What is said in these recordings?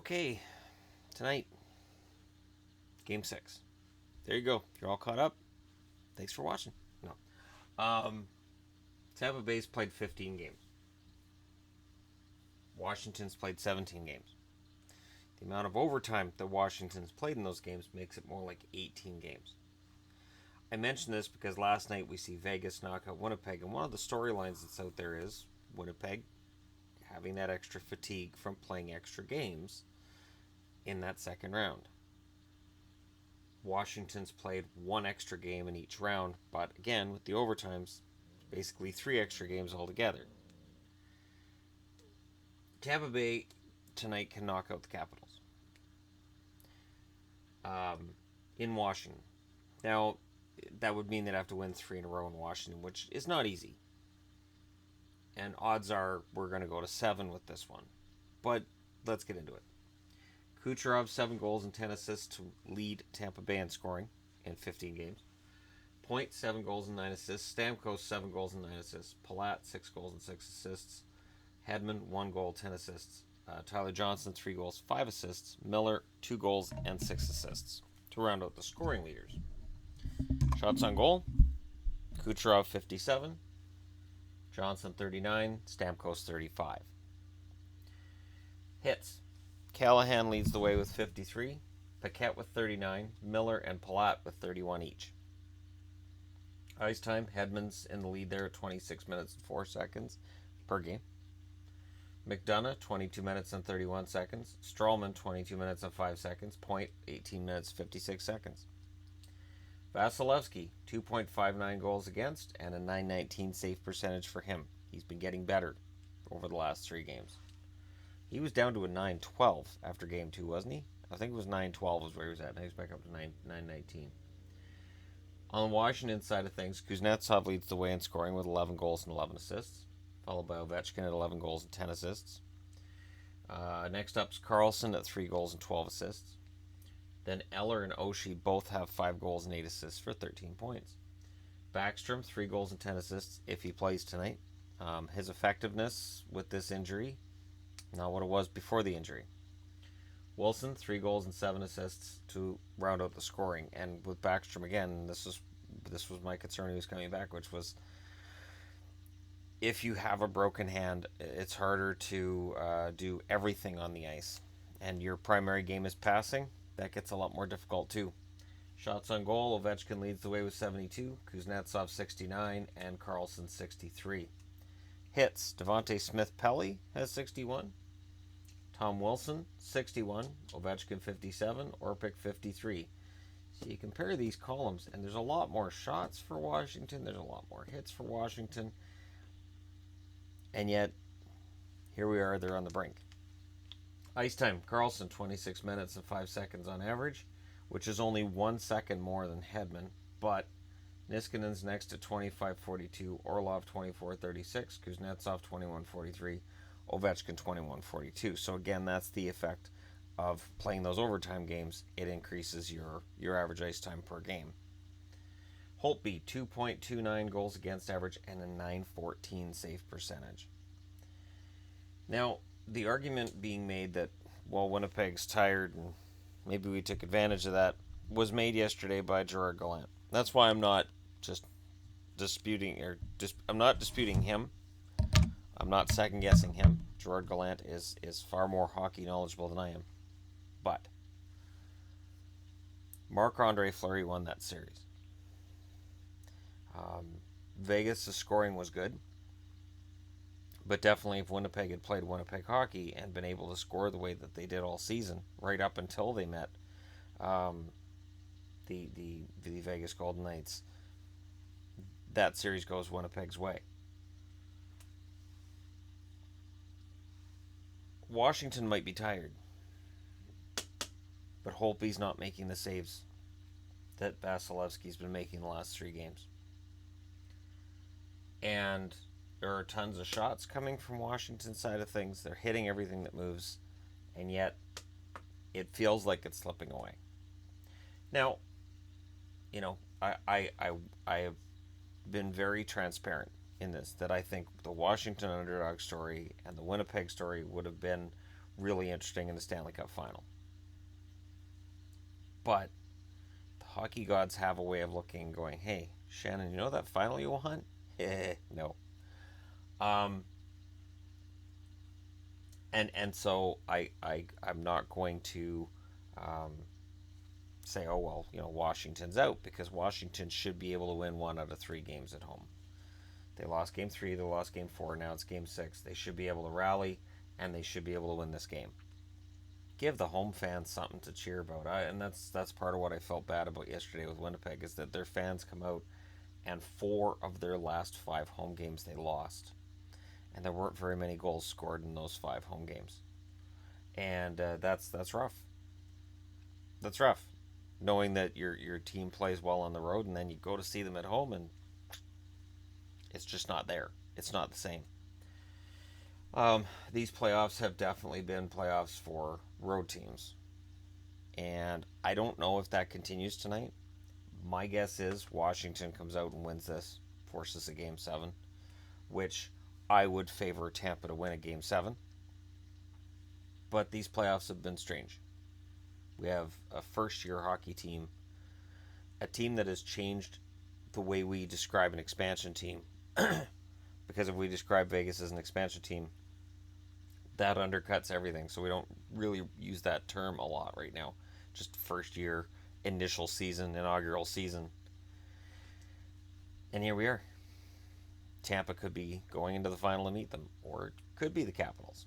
Okay, tonight, Game 6. There you go. You're all caught up. Thanks for watching. No. Um, Tampa Bay's played 15 games. Washington's played 17 games. The amount of overtime that Washington's played in those games makes it more like 18 games. I mention this because last night we see Vegas knock out Winnipeg, and one of the storylines that's out there is Winnipeg having that extra fatigue from playing extra games in that second round. Washington's played one extra game in each round, but again, with the overtimes, basically 3 extra games altogether. Tampa Bay tonight can knock out the Capitals in Washington. Now, that would mean they'd have to win 3 in a row in Washington, which is not easy. And odds are we're going to go to 7 with this one. But let's get into it. Kucherov, 7 goals and 10 assists to lead Tampa Bay in scoring in 15 games. Point, 7 goals and 9 assists. Stamkos, 7 goals and 9 assists. Palat, 6 goals and 6 assists. Hedman, 1 goal, 10 assists. Tyler Johnson, 3 goals, 5 assists. Miller, 2 goals and 6 assists to round out the scoring leaders. Shots on goal, Kucherov, 57. Johnson, 39. Stamkos, 35. Hits. Callahan leads the way with 53. Paquette with 39. Miller and Palat with 31 each. Ice time, Hedman's in the lead there at 26 minutes and 4 seconds per game. McDonough, 22 minutes and 31 seconds. Strawman, 22 minutes and 5 seconds. Point, 18 minutes, 56 seconds. Vasilevsky, 2.59 goals against and a .919 save percentage for him. He's been getting better over the last 3 games. He was down to a .912 after game 2, wasn't he? I think it was .912 was where he was at. Now he's back up to .919. On the Washington side of things, Kuznetsov leads the way in scoring with 11 goals and 11 assists, followed by Ovechkin at 11 goals and 10 assists. Next up's Carlson at 3 goals and 12 assists. Then Eller and Oshie both have 5 goals and 8 assists for 13 points. Backstrom, 3 goals and 10 assists if he plays tonight. His effectiveness with this injury, not what it was before the injury. Wilson, 3 goals and 7 assists to round out the scoring. And with Backstrom, again, this was my concern he was coming back, which was if you have a broken hand, it's harder to do everything on the ice. And your primary game is passing. That gets a lot more difficult too. Shots on goal, Ovechkin leads the way with 72, Kuznetsov 69, and Carlson 63. Hits, Devontae Smith-Pelly has 61. Tom Wilson, 61. Ovechkin, 57. Orpik, 53. So you compare these columns, and there's a lot more shots for Washington. There's a lot more hits for Washington. And yet, here we are, they're on the brink. Ice time, Carlson, 26 minutes and 5 seconds on average, which is only 1 second more than Hedman. But Niskanen's next at 25:42, Orlov 24:36, Kuznetsov 21:43, Ovechkin 21:42. So again, that's the effect of playing those overtime games. It increases your average ice time per game. Holtby, 2.29 goals against average and a .914 save percentage. Now, the argument being made that, well, Winnipeg's tired and maybe we took advantage of that was made yesterday by Gerard Gallant. That's why I'm not just disputing, I'm not disputing him. I'm not second guessing him. Gerard Gallant is far more hockey knowledgeable than I am. But Marc-Andre Fleury won that series. Vegas' scoring was good. But definitely if Winnipeg had played Winnipeg hockey and been able to score the way that they did all season, right up until they met the Vegas Golden Knights, that series goes Winnipeg's way. Washington might be tired, but Holtby's not making the saves that Vasilevsky's been making the last 3 games. And there are tons of shots coming from Washington's side of things. They're hitting everything that moves, and yet it feels like it's slipping away. Now, I have been very transparent in this, that I think the Washington underdog story and the Winnipeg story would have been really interesting in the Stanley Cup final. But the hockey gods have a way of looking and going, hey, Shannon, you know that final you want? No. Um, and so I'm not going to um, say, oh well, Washington's out, because Washington should be able to win 1 out of 3 games at home. They lost game 3, they lost game 4, now it's game 6. They should be able to rally, and they should be able to win this game. Give the home fans something to cheer about. And that's part of what I felt bad about yesterday with Winnipeg, is that their fans come out and 4 of their last 5 home games they lost, and there weren't very many goals scored in those 5 home games, and that's rough. That's rough, knowing that your team plays well on the road, and then you go to see them at home, and it's just not there. It's not the same. These playoffs have definitely been playoffs for road teams, and I don't know if that continues tonight. My guess is Washington comes out and wins this, forces a game 7, which I would favor Tampa to win a game 7. But these playoffs have been strange. We have a first year hockey team, a team that has changed the way we describe an expansion team. Because if we describe Vegas as an expansion team, that undercuts everything. So we don't really use that term a lot right now. Just first year, initial season, inaugural season. And here we are. Tampa could be going into the final to meet them, or it could be the Capitals.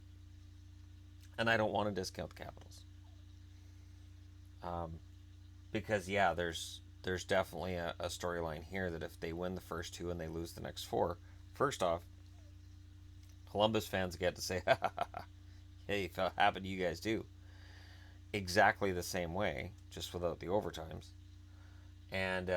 And I don't want to discount the Capitals. Um, because, yeah, there's definitely a storyline here that if they win the first 2 and they lose the next 4, first off, Columbus fans get to say, hey, if it happened to you guys do. Exactly the same way, just without the overtimes. And,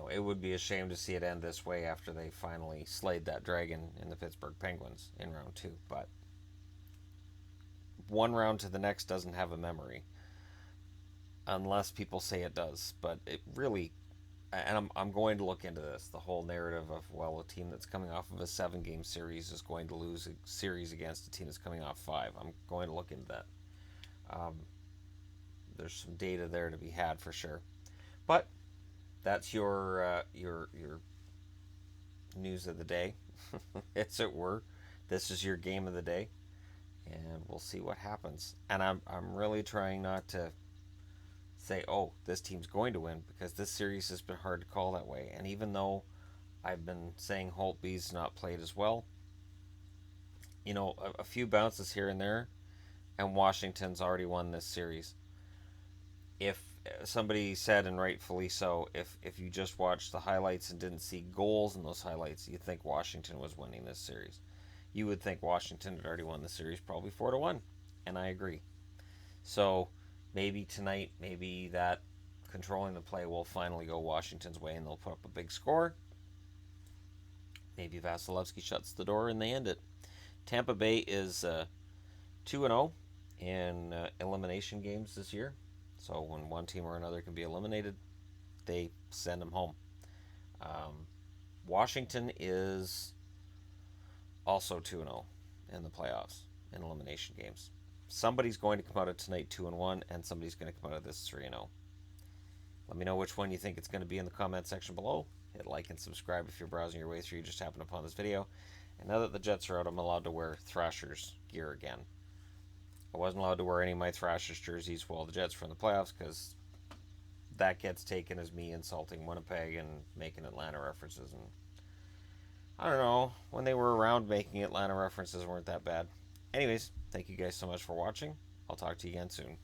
it would be a shame to see it end this way after they finally slayed that dragon in the Pittsburgh Penguins in round 2. But one round to the next doesn't have a memory, unless people say it does. But it really, and I'm going to look into this, the whole narrative of, well, a team that's coming off of a 7-game series is going to lose a series against a team that's coming off 5. I'm going to look into that. Um, there's some data there to be had for sure. But that's your news of the day, as it were. This is your game of the day, and we'll see what happens. And I'm really trying not to say, oh, this team's going to win, because this series has been hard to call that way. And even though I've been saying Holtby's not played as well, a few bounces here and there, and Washington's already won this series. If somebody said, and rightfully so, if you just watched the highlights and didn't see goals in those highlights, you'd think Washington was winning this series. You would think Washington had already won the series, probably 4-1, and I agree. So maybe tonight, maybe that controlling the play will finally go Washington's way, and they'll put up a big score. Maybe Vasilevsky shuts the door and they end it. Tampa Bay is 2-0 in elimination games this year. So when one team or another can be eliminated, they send them home. Washington is also 2-0 in the playoffs in elimination games. Somebody's going to come out of tonight 2-1, and somebody's going to come out of this 3-0. Let me know which one you think it's going to be in the comment section below. Hit like and subscribe if you're browsing your way through. You just happen upon this video. And now that the Jets are out, I'm allowed to wear Thrashers gear again. I wasn't allowed to wear any of my Thrashers jerseys while the Jets were in the playoffs, because that gets taken as me insulting Winnipeg and making Atlanta references. And I don't know, when they were around, making Atlanta references weren't that bad. Anyways, thank you guys so much for watching. I'll talk to you again soon.